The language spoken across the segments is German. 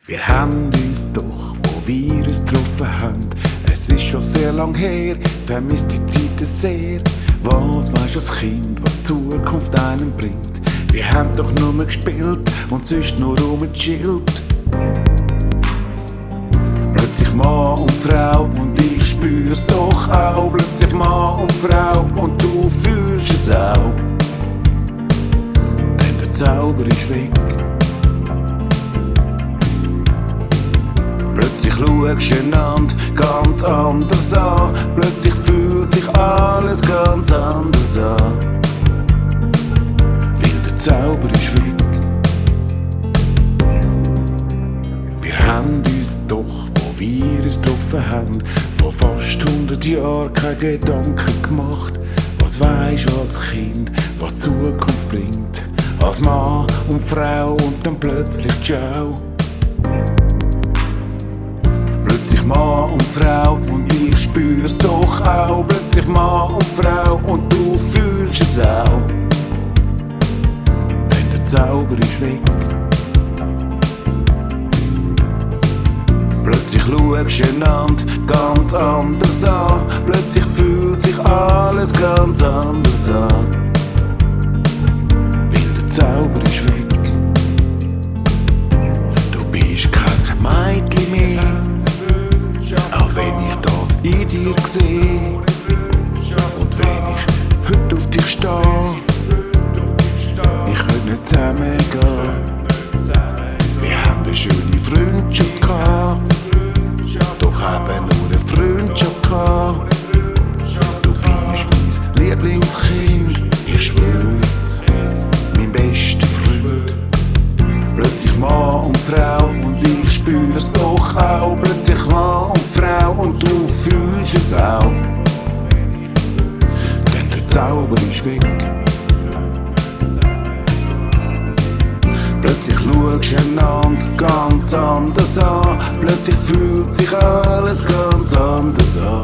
Wir haben uns doch, wo wir uns getroffen haben. Es ist schon sehr lang her, vermisst die Zeiten sehr. Was weisst du als Kind, was die Zukunft einem bringt? Wir haben doch nur mehr gespielt und sonst nur rumgechillt. Plötzlich Mann und Frau und ich spür's doch auch. Plötzlich Mann und Frau und du fühlst es auch. Denn der Zauber ist weg. Plötzlich schaust du einander ganz anders an. Plötzlich fühlt sich alles ganz anders an. Weil der Zauber ist weg. Wir haben uns doch, wo wir uns getroffen haben, vor fast 100 Jahren keine Gedanken gemacht. Was weisst du als Kind, was die Zukunft bringt? Als Mann und Frau und dann plötzlich ciao. Plötzlich Mann und Frau und ich spür's doch auch. Plötzlich Mann und Frau und du fühlst es auch. Denn der Zauber ist weg. Plötzlich schaust du einander ganz anders an. Plötzlich fühlt sich alles ganz anders an. Weil der Zauber ist weg. Du bist kein Mädchen mehr. Auch wenn ich das in dir sehe. Und wenn ich heute auf dich stehe, ich könnte nicht zusammengehen. Wir haben eine schöne Freundschaft gehabt, doch eben nur eine Freundschaft gehabt. Du bist mein Lieblingskind, ich schwör's, mein bester Freund. Plötzlich Mann und Frau und ich spür's doch auch. Plötzlich Mann und Frau und du fühlst es auch. Denn der Zauber ist weg. Plötzlich schaust du einander ganz anders an. Plötzlich fühlt sich alles ganz anders an.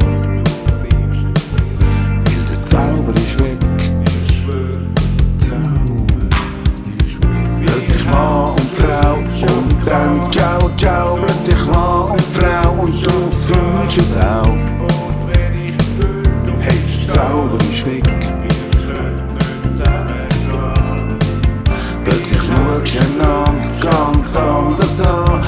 Weil der Zauber ist weg. Plötzlich Mann und Frau und dann ciao, ciao. Plötzlich Mann und Frau und du fühlst es auch. Hey, der Zauber ist weg. Plötzlich schaust du einander ganz anders an.